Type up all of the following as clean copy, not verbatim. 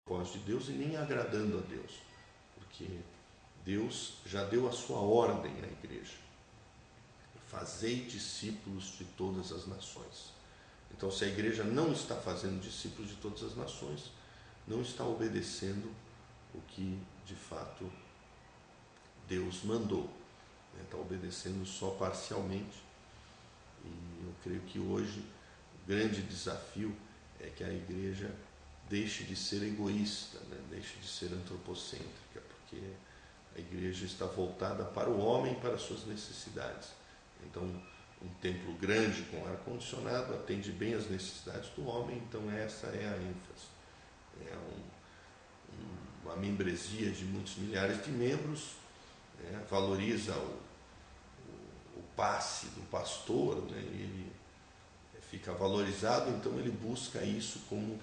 propósito de Deus e nem agradando a Deus, porque Deus já deu a sua ordem à igreja: fazei discípulos de todas as nações. Então, se a igreja não está fazendo discípulos de todas as nações, não está obedecendo o que de fato Deus mandou, está obedecendo só parcialmente. E eu creio que hoje o grande desafio é que a igreja deixe de ser egoísta, deixe de ser antropocêntrica, porque a igreja está voltada para o homem e para as suas necessidades. Então, um templo grande com ar-condicionado atende bem às necessidades do homem, então essa é a ênfase. É uma membresia de muitos milhares de membros, valoriza o passe do pastor, ele fica valorizado, então ele busca isso como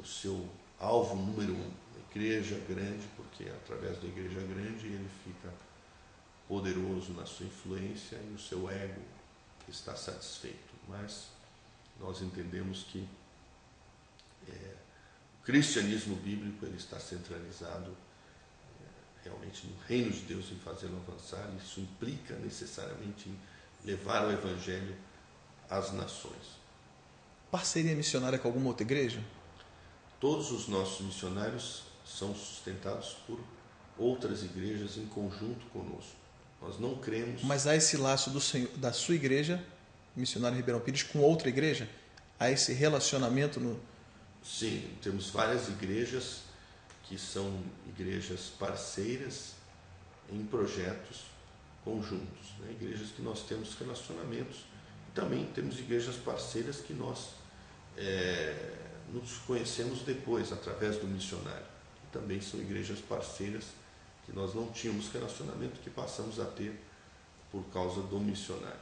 o seu alvo número 1, a igreja grande, porque através da igreja grande ele fica poderoso na sua influência e o seu ego está satisfeito. Mas nós entendemos que o cristianismo bíblico ele está centralizado realmente no reino de Deus, em fazê-lo avançar. Isso implica necessariamente em levar o evangelho às nações. Parceria missionária com alguma outra igreja? Todos os nossos missionários são sustentados por outras igrejas em conjunto conosco. Nós não cremos... Mas há esse laço da sua igreja, Missionário Ribeirão Pires, com outra igreja? Há esse relacionamento no... Sim, temos várias igrejas que são igrejas parceiras em projetos conjuntos, igrejas que nós temos relacionamentos. Também temos igrejas parceiras que nós nos conhecemos depois, através do missionário. Que também são igrejas parceiras que nós não tínhamos relacionamento, que passamos a ter por causa do missionário.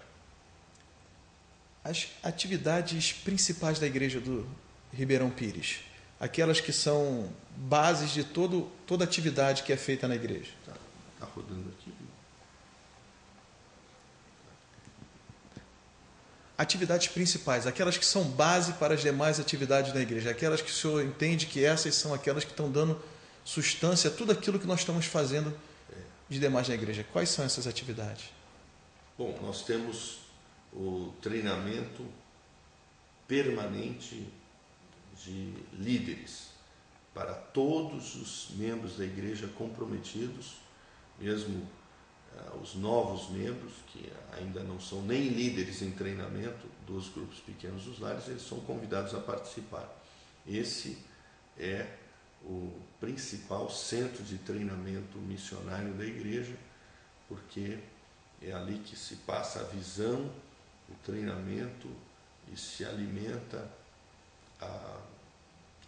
As atividades principais da igreja do Ribeirão Pires, aquelas que são bases de toda atividade que é feita na igreja. Está rodando aqui. Atividades principais, aquelas que são base para as demais atividades da igreja, aquelas que o senhor entende que essas são aquelas que estão dando substância a tudo aquilo que nós estamos fazendo de demais na igreja. Quais são essas atividades? Bom, nós temos o treinamento permanente de líderes para todos os membros da igreja comprometidos, mesmo os novos membros, que ainda não são nem líderes em treinamento dos grupos pequenos dos lares, eles são convidados a participar. Esse é o principal centro de treinamento missionário da igreja, porque é ali que se passa a visão, o treinamento e se alimenta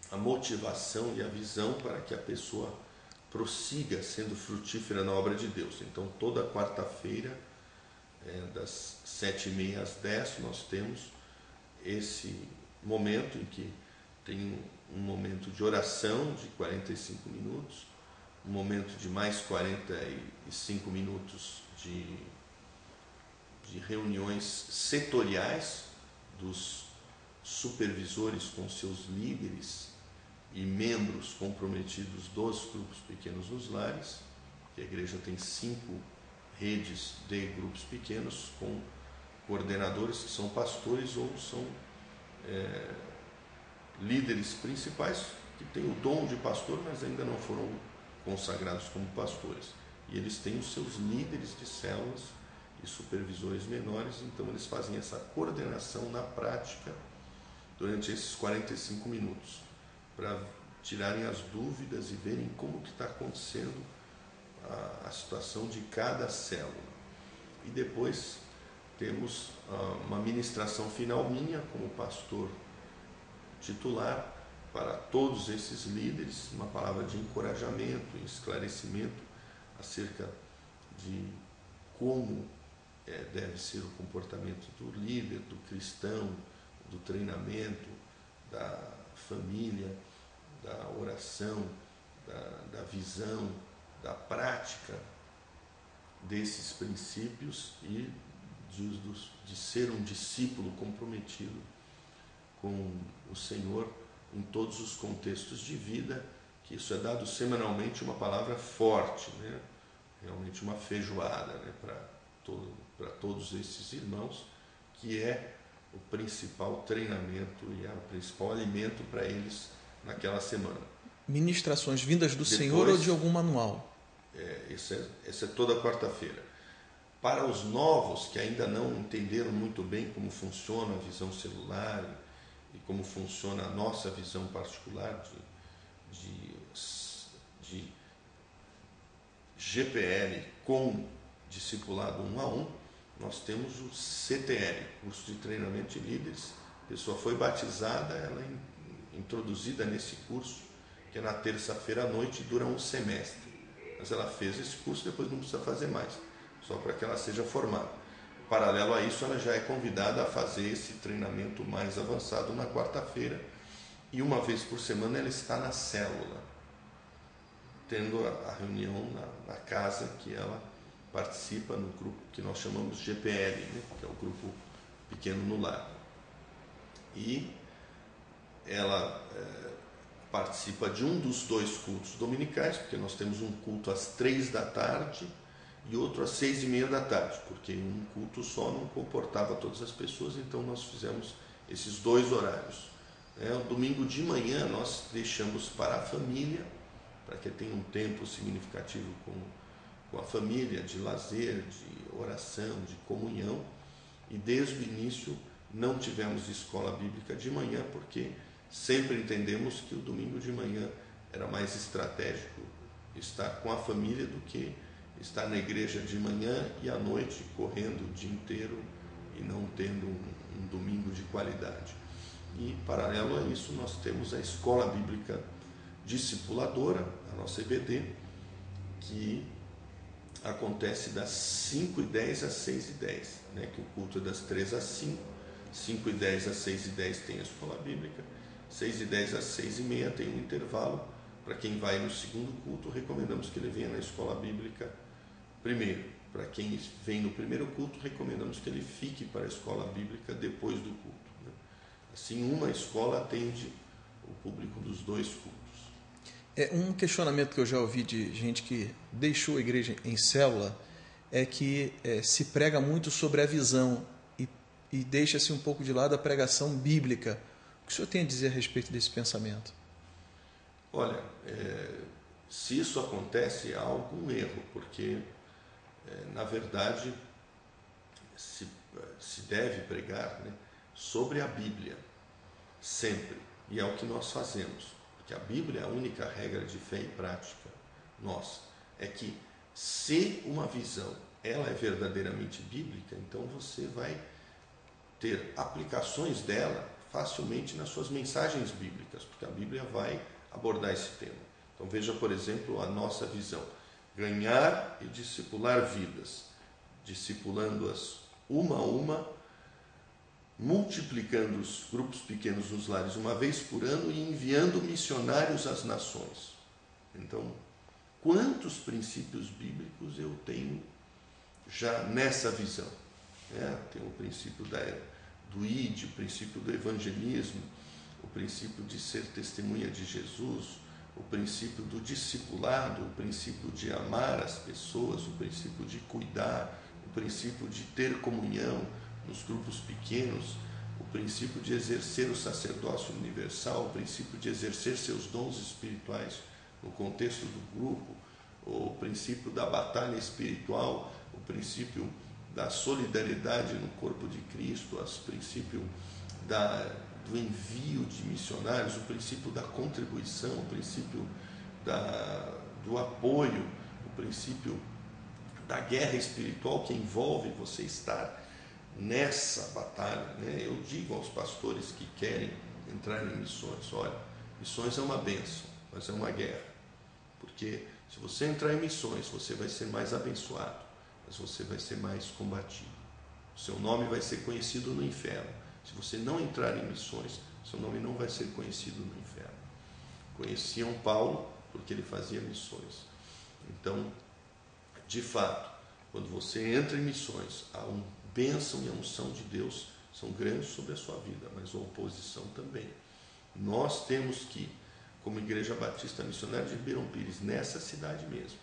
a motivação e a visão para que a pessoa prossiga sendo frutífera na obra de Deus. Então, toda quarta-feira, das 7h30 às 10h, nós temos esse momento em que tem um momento de oração de 45 minutos, um momento de mais 45 minutos de reuniões setoriais dos supervisores com seus líderes e membros comprometidos dos grupos pequenos nos lares, que a igreja tem 5 redes de grupos pequenos com coordenadores que são pastores ou são líderes principais que têm o dom de pastor, mas ainda não foram consagrados como pastores. E eles têm os seus líderes de células e supervisores menores, então eles fazem essa coordenação na prática durante esses 45 minutos, para tirarem as dúvidas e verem como que está acontecendo a situação de cada célula. E depois temos uma ministração final minha como pastor titular para todos esses líderes, uma palavra de encorajamento, esclarecimento acerca de como deve ser o comportamento do líder, do cristão, do treinamento, da família, da oração, da visão, da prática desses princípios e de ser um discípulo comprometido com o Senhor em todos os contextos de vida, que isso é dado semanalmente, uma palavra forte, né? Realmente uma feijoada, né? Para todos esses irmãos, que é o principal treinamento e é o principal alimento para eles naquela semana. Ministrações vindas do Depois, Senhor ou de algum manual? Essa é toda quarta-feira. Para os novos que ainda não entenderam muito bem como funciona a visão celular e como funciona a nossa visão particular de GPL com discipulado 1 a 1, nós temos o CTL, curso de treinamento de líderes. A pessoa foi batizada, ela é introduzida nesse curso, que é na terça-feira à noite e dura um semestre. Mas ela fez esse curso, depois não precisa fazer mais, só para que ela seja formada. Paralelo a isso, ela já é convidada a fazer esse treinamento mais avançado na quarta-feira, e uma vez por semana ela está na célula, tendo a reunião na casa que ela participa, no grupo que nós chamamos de GPL, né, que é o grupo pequeno no lar. E ela participa de um dos 2 cultos dominicais, porque nós temos um culto às 3 da tarde e outro às 6:30 da tarde, porque um culto só não comportava todas as pessoas, então nós fizemos esses 2 horários. O domingo de manhã nós deixamos para a família, para que tenha um tempo significativo com a família, de lazer, de oração, de comunhão, e desde o início não tivemos escola bíblica de manhã, porque sempre entendemos que o domingo de manhã era mais estratégico estar com a família do que estar na igreja de manhã e à noite correndo o dia inteiro e não tendo um domingo de qualidade. E, paralelo a isso, nós temos a escola bíblica discipuladora, a nossa EBD, que acontece das 5:10 às 6:10, né? Que o culto é das 3 às 5, 5:10 às 6:10 tem a escola bíblica, 6:10 às 6:30 tem um intervalo. Para quem vai no segundo culto, recomendamos que ele venha na escola bíblica primeiro. Para quem vem no primeiro culto, recomendamos que ele fique para a escola bíblica depois do culto, né? Assim, uma escola atende o público dos 2 cultos. Um questionamento que eu já ouvi de gente que deixou a igreja em célula é que se prega muito sobre a visão e deixa-se um pouco de lado a pregação bíblica. O que o senhor tem a dizer a respeito desse pensamento? Olha, se isso acontece, há algum erro, porque, na verdade, se deve pregar, né, sobre a Bíblia, sempre, e é o que nós fazemos. Que a Bíblia é a única regra de fé e prática nossa, é que se uma visão ela é verdadeiramente bíblica, então você vai ter aplicações dela facilmente nas suas mensagens bíblicas, porque a Bíblia vai abordar esse tema. Então veja, por exemplo, a nossa visão: ganhar e discipular vidas, discipulando-as uma a uma, multiplicando os grupos pequenos nos lares uma vez por ano e enviando missionários às nações. Então, quantos princípios bíblicos eu tenho já nessa visão? Tem o princípio do ID, o princípio do evangelismo, o princípio de ser testemunha de Jesus, o princípio do discipulado, o princípio de amar as pessoas, o princípio de cuidar, o princípio de ter comunhão nos grupos pequenos, o princípio de exercer o sacerdócio universal, o princípio de exercer seus dons espirituais no contexto do grupo, o princípio da batalha espiritual, o princípio da solidariedade no corpo de Cristo, o princípio do envio de missionários, o princípio da contribuição, o princípio do apoio, o princípio da guerra espiritual que envolve você estar nessa batalha, né? Eu digo aos pastores que querem entrar em missões: olha, missões é uma bênção, mas é uma guerra, porque se você entrar em missões, você vai ser mais abençoado, mas você vai ser mais combatido. O seu nome vai ser conhecido no inferno. Se você não entrar em missões, seu nome não vai ser conhecido no inferno. Conheciam Paulo porque ele fazia missões. Então, de fato, quando você entra em missões, a bênção e a unção de Deus são grandes sobre a sua vida, mas a oposição também. Nós temos que, como Igreja Batista Missionária de Ribeirão Pires, nessa cidade mesmo,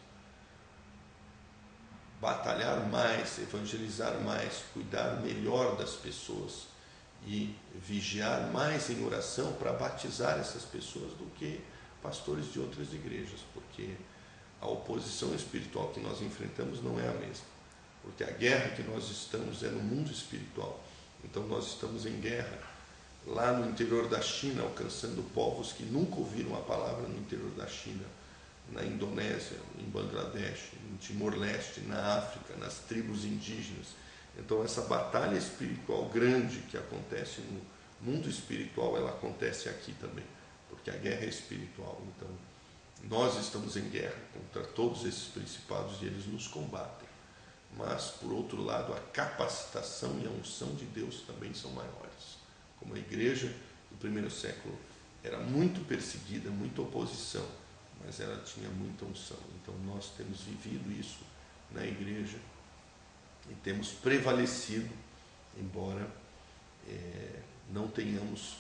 batalhar mais, evangelizar mais, cuidar melhor das pessoas e vigiar mais em oração para batizar essas pessoas do que pastores de outras igrejas, porque a oposição espiritual que nós enfrentamos não é a mesma, porque a guerra que nós estamos é no mundo espiritual. Então nós estamos em guerra lá no interior da China, alcançando povos que nunca ouviram a palavra no interior da China, na Indonésia, em Bangladesh, em Timor-Leste, na África, nas tribos indígenas. Então essa batalha espiritual grande que acontece no mundo espiritual, ela acontece aqui também, porque a guerra é espiritual. Então nós estamos em guerra contra todos esses principados e eles nos combatem. Mas, por outro lado, a capacitação e a unção de Deus também são maiores. Como a igreja do primeiro século era muito perseguida, muita oposição, mas ela tinha muita unção. Então nós temos vivido isso na igreja e temos prevalecido, embora não tenhamos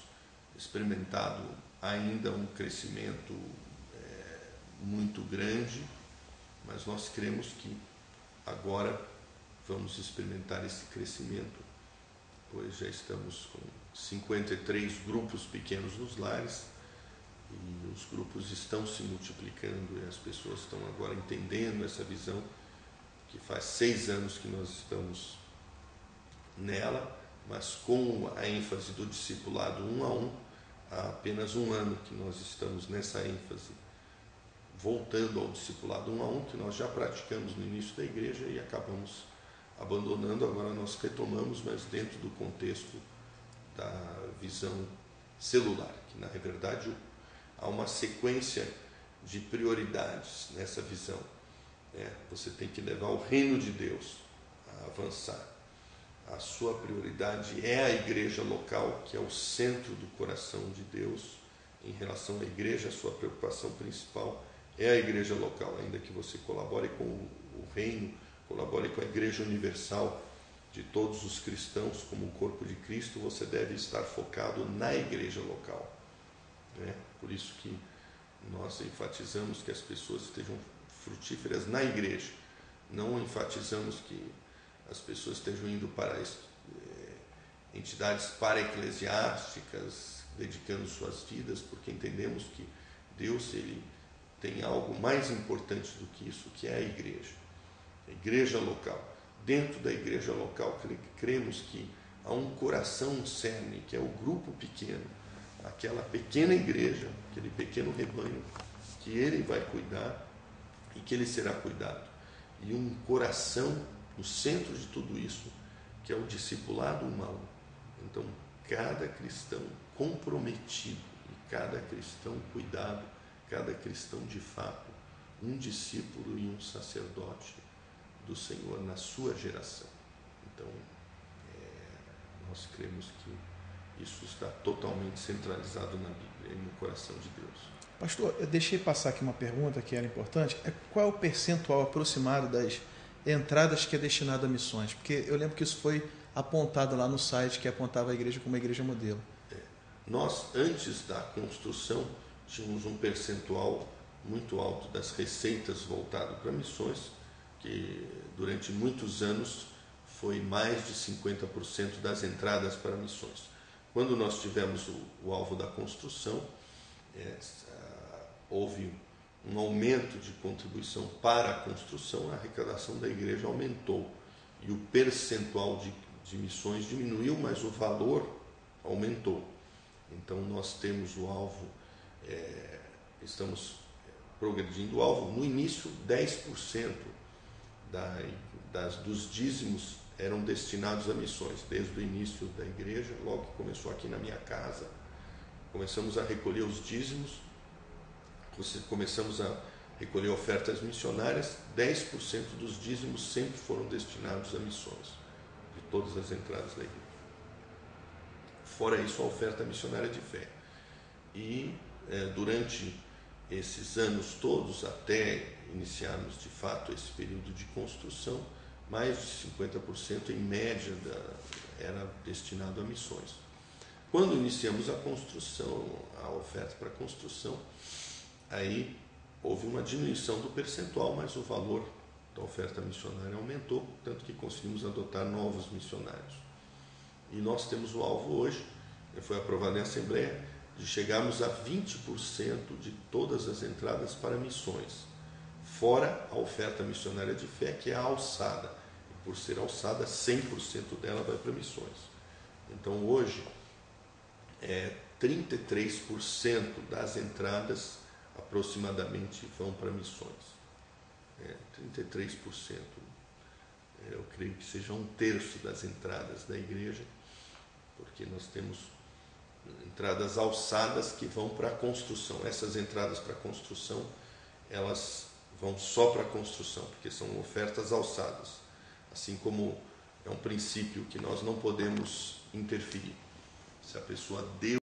experimentado ainda um crescimento muito grande, mas nós cremos que agora vamos experimentar esse crescimento, pois já estamos com 53 grupos pequenos nos lares e os grupos estão se multiplicando e as pessoas estão agora entendendo essa visão, que faz 6 anos que nós estamos nela, mas com a ênfase do discipulado 1 a 1, há apenas 1 ano que nós estamos nessa ênfase, voltando ao discipulado 1 a 1, que nós já praticamos no início da igreja e acabamos abandonando, agora nós retomamos, mas dentro do contexto da visão celular, que na verdade há uma sequência de prioridades nessa visão. Você tem que levar o reino de Deus a avançar. A sua prioridade é a igreja local, que é o centro do coração de Deus. Em relação à igreja, a sua preocupação principal é a igreja local, ainda que você colabore com o reino, colabore com a igreja universal de todos os cristãos como o corpo de Cristo, você deve estar focado na igreja local. Por isso que nós enfatizamos que as pessoas estejam frutíferas na igreja, não enfatizamos que as pessoas estejam indo para entidades para-eclesiásticas, dedicando suas vidas, porque entendemos que Deus ele tem algo mais importante do que isso, que é a igreja local. Dentro da igreja local, cremos que há um coração cerne, que é o grupo pequeno, aquela pequena igreja, aquele pequeno rebanho, que ele vai cuidar e que ele será cuidado. E um coração no centro de tudo isso, que é o discipulado humano. Então, cada cristão comprometido, e cada cristão cuidado, cada cristão de fato, um discípulo e um sacerdote do Senhor na sua geração. Então, nós cremos que isso está totalmente centralizado na Bíblia e no coração de Deus. Pastor, eu deixei passar aqui uma pergunta que era importante. Qual é o percentual aproximado das entradas que é destinado a missões? Porque eu lembro que isso foi apontado lá no site, que apontava a igreja como uma igreja modelo. Nós, antes da construção, tínhamos um percentual muito alto das receitas voltado para missões, que durante muitos anos foi mais de 50% das entradas para missões. Quando nós tivemos o alvo da construção, houve um aumento de contribuição para a construção, a arrecadação da igreja aumentou e o percentual de missões diminuiu, mas o valor aumentou. Então nós temos o alvo, estamos progredindo o alvo. No início, 10% dos dízimos eram destinados a missões, desde o início da igreja, logo que começou aqui na minha casa, começamos a recolher os dízimos, começamos a recolher ofertas missionárias, 10% dos dízimos sempre foram destinados a missões, de todas as entradas da igreja. Fora isso, a oferta missionária de fé. E durante esses anos todos, até iniciarmos de fato esse período de construção, mais de 50% em média era destinado a missões. Quando iniciamos a construção, a oferta para construção, aí houve uma diminuição do percentual, mas o valor da oferta missionária aumentou, tanto que conseguimos adotar novos missionários. E nós temos o alvo hoje, foi aprovado em Assembleia, de chegarmos a 20% de todas as entradas para missões, fora a oferta missionária de fé, que é a alçada. E por ser alçada, 100% dela vai para missões. Então hoje, 33% das entradas aproximadamente vão para missões. 33%. Eu creio que seja 1/3 das entradas da igreja, porque nós temos entradas alçadas que vão para a construção. Essas entradas para a construção, elas vão só para a construção, porque são ofertas alçadas. Assim como é um princípio que nós não podemos interferir. Se a pessoa deu